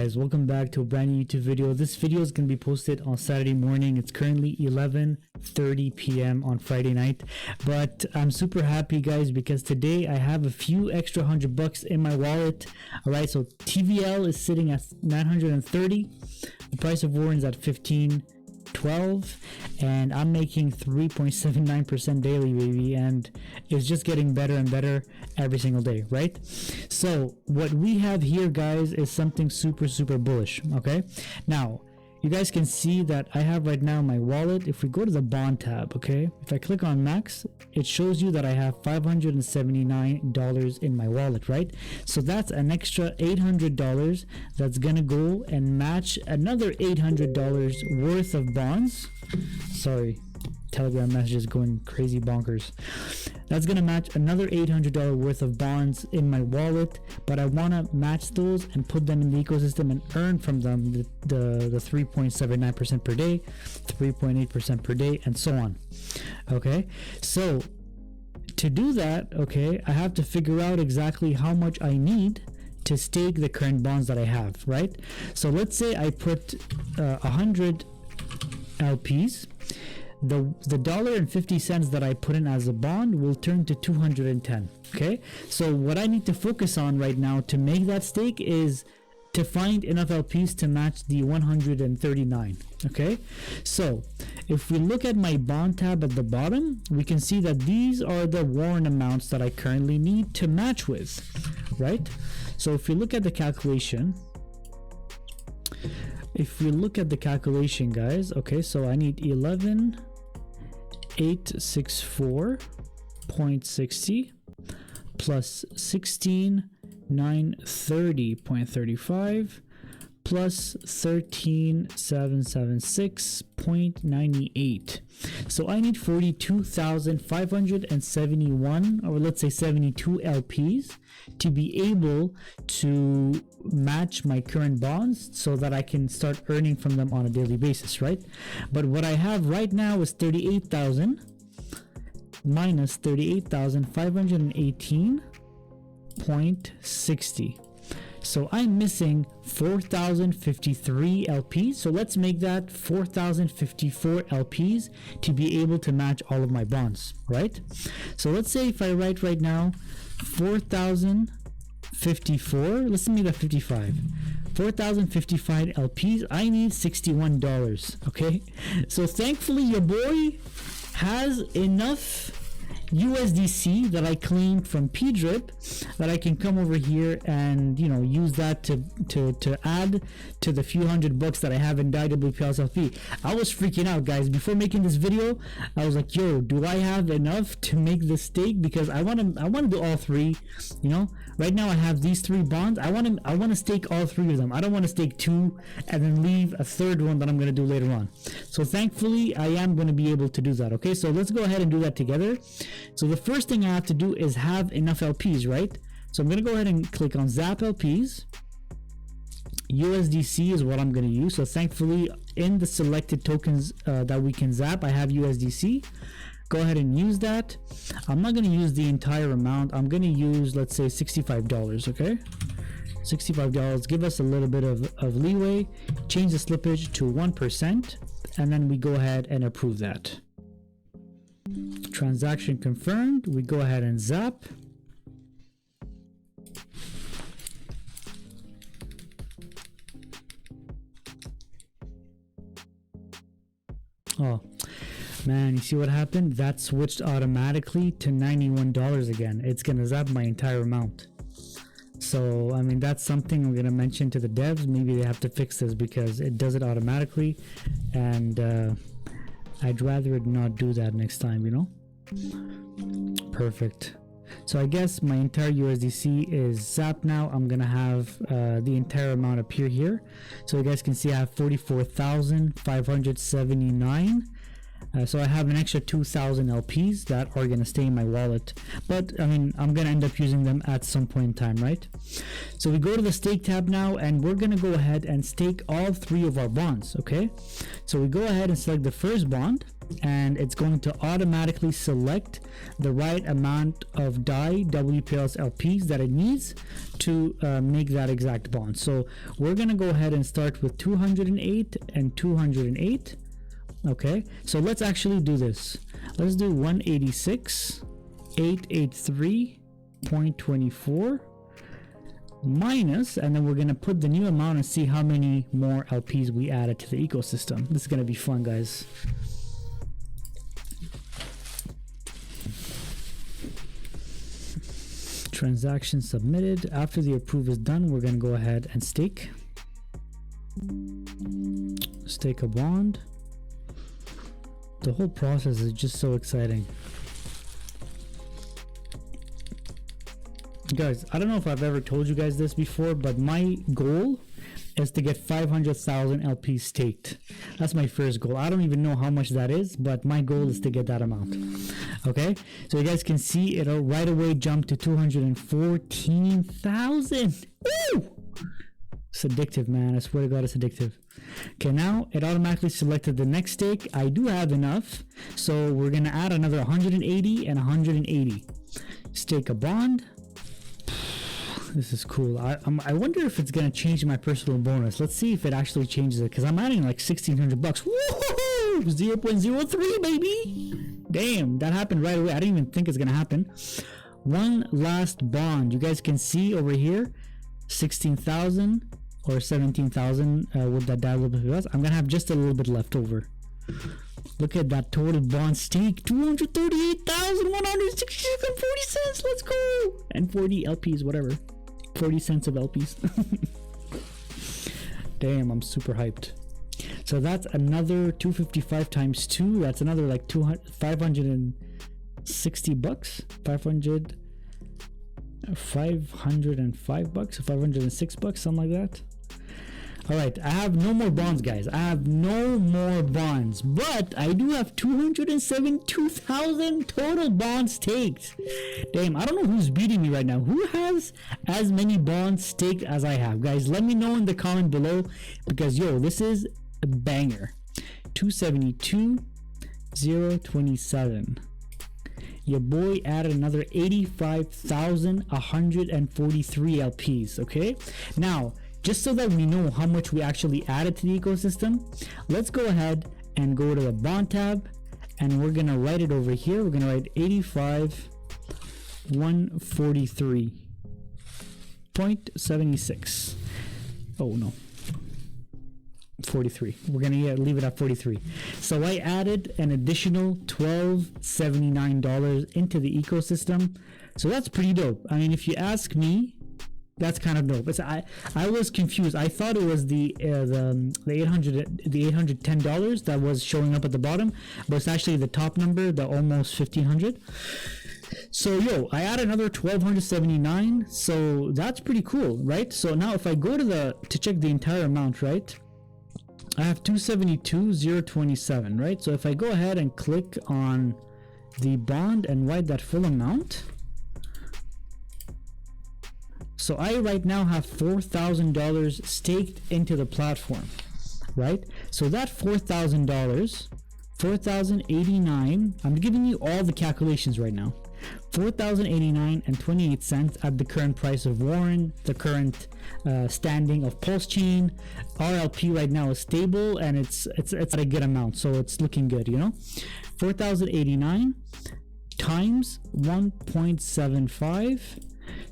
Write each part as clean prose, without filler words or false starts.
guys, welcome back to a brand new YouTube video. This video is going to be posted on Saturday morning. It's currently 11:30 p.m. on Friday night, but I'm super happy guys because today I have a few extra $100 in my wallet. All right, so TVL is sitting at 930. The price of Warren's at 15.12, and I'm making 3.79% daily, baby, and it's just getting better and better every single day, right? So what we have here, guys, is something super bullish. Okay, now you guys can see that I have right now my wallet. If we go to the bond tab, okay, if I click on max, it shows you that I have $579 in my wallet, right? So that's an extra $800 that's gonna go and match another $800 worth of bonds. Sorry, Telegram messages going crazy bonkers. That's gonna match another $800 worth of bonds in my wallet, but I want to match those and put them in the ecosystem and earn from them the 3.79% per day, 3.8% per day, and so on. Okay, so to do that, okay, I have to figure out exactly how much I need to stake the current bonds that I have, right? So let's say I put 100 LPs. The $1.50 that I put in as a bond will turn to 210. Okay, so what I need to focus on right now to make that stake is to find enough LPs to match the 139. Okay, so if we look at my bond tab at the bottom, we can see that these are the Warren amounts that I currently need to match with, right? So if we look at the calculation, guys, okay, so I need 11,864.60 plus 16,930.35 plus 13,776.98. So I need 42,571, or let's say 72 LPs to be able to match my current bonds so that I can start earning from them on a daily basis, right? But what I have right now is 38,000 minus 38,518.60. So I'm missing 4,053 LPs. So let's make that 4,054 LPs to be able to match all of my bonds, right? So let's say if I write right now 4,054, let's make that 55. 4,055 LPs, I need $61. Okay, so thankfully your boy has enough USDC that I claimed from PDRIP that I can come over here and, you know, use that to add to the few $100 that I have in Dai-WPLS LP. I was freaking out, guys. Before making this video, I was like, yo, do I have enough to make this stake? Because I want to do all three, you know. Right now I have these three bonds. I want to stake all three of them. I don't want to stake two and then leave a third one that I'm going to do later on. So thankfully I am going to be able to do that. Okay, so let's go ahead and do that together. So the first thing I have to do is have enough LPs, right? So I'm going to go ahead and click on Zap LPs. USDC is what I'm going to use. So thankfully in the selected tokens that we can zap, I have USDC. Go ahead and use that. I'm not going to use the entire amount. I'm going to use, let's say, $65. Okay, $65. Give us a little bit of leeway. Change the slippage to 1%, and then we go ahead and approve that. Transaction confirmed. We go ahead and zap. Oh man, you see what happened? That switched automatically to $91 again. It's gonna zap my entire amount. So I mean, that's something I'm gonna mention to the devs. Maybe they have to fix this because it does it automatically, and I'd rather it not do that next time, you know. Perfect. So I guess my entire USDC is zapped now. I'm gonna have the entire amount appear here, so you guys can see I have 44,579. So I have an extra 2,000 LPs that are going to stay in my wallet, but I mean, I'm going to end up using them at some point in time, right? So we go to the stake tab now, and we're going to go ahead and stake all three of our bonds. Okay, so we go ahead and select the first bond, and it's going to automatically select the right amount of Dai-WPLS LPs that it needs to make that exact bond. So we're going to go ahead and start with 208 and 208. Okay, so let's actually do this. Let's do 186,883.24 minus, and then we're going to put the new amount and see how many more LPs we added to the ecosystem. This is going to be fun, guys. Transaction submitted. After the approve is done, we're going to go ahead and stake a bond. The whole process is just so exciting. Guys, I don't know if I've ever told you guys this before, but my goal is to get 500,000 LPs staked. That's my first goal. I don't even know how much that is, but my goal is to get that amount. Okay, so you guys can see it'll right away jump to 214,000. Woo! It's addictive, man. I swear to God, it's addictive. Okay, now it automatically selected the next stake. I do have enough, so we're gonna add another 180 and 180. Stake a bond. This is cool. I wonder if it's gonna change my personal bonus. Let's see if it actually changes it, because I'm adding like 1,600 bucks. Woohoo! 0.03, baby. Damn, that happened right away. I didn't even think it's gonna happen. One last bond. You guys can see over here, 16,000 or 17,000 with that Dai-WPLS. I'm gonna have just a little bit left over. Look at that total bond stake, 238,166.40 cents. Let's go. And 40 LPs, whatever. 40 cents of LPs. Damn, I'm super hyped. So that's another 255 times 2. That's another like 560 bucks. 505 bucks, 506 bucks, something like that. All right, I have no more bonds, guys. I have no more bonds, but I do have 272,000 total bonds staked. Damn, I don't know who's beating me right now. Who has as many bonds staked as I have? Guys, let me know in the comment below, because yo, this is a banger. 272,027. Your boy added another 85,143 LPs. Okay, now just so that we know how much we actually added to the ecosystem, let's go ahead and go to the bond tab, and we're gonna write it over here. We're gonna write 85,143.76. Oh no, 43. We're gonna leave it at 43. So I added an additional $12.79 into the ecosystem. So that's pretty dope. I mean, if you ask me, that's kind of dope. I was confused. I thought it was the $810 that was showing up at the bottom, but it's actually the top number, the almost 1,500. So yo, I added another 1,279. So that's pretty cool, right? So now if I go to check the entire amount, right? I have 272,027, right? So if I go ahead and click on the bond and write that full amount, so I right now have $4,000 staked into the platform, right? So that $4,000, 4,089, I'm giving you all the calculations right now. 4,089.28 cents at the current price of Warren, the current standing of Pulsechain. RLP right now is stable, and it's at a good amount, so it's looking good, you know. 4,089 times 1.75.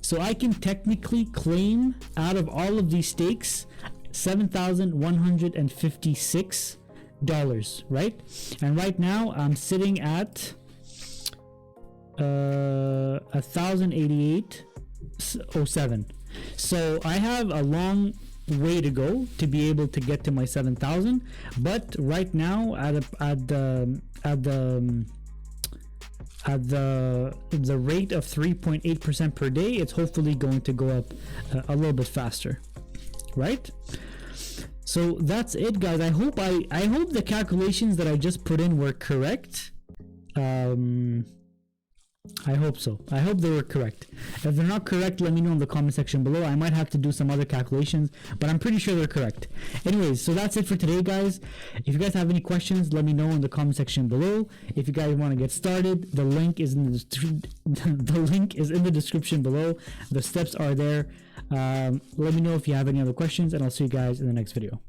So I can technically claim out of all of these stakes $7,156, right? And right now I'm sitting at 1,088.07. So I have a long way to go to be able to get to my 7,000, but right now at the rate of 3.8% per day, it's hopefully going to go up a little bit faster, right? So that's it, guys. I hope the calculations that I just put in were correct. I hope so. I hope they were correct. If they're not correct, let me know in the comment section below. I might have to do some other calculations, but I'm pretty sure they're correct. Anyways, so that's it for today, guys. If you guys have any questions, let me know in the comment section below. If you guys want to get started, the link is in the description below. The steps are there. Let me know if you have any other questions, and I'll see you guys in the next video.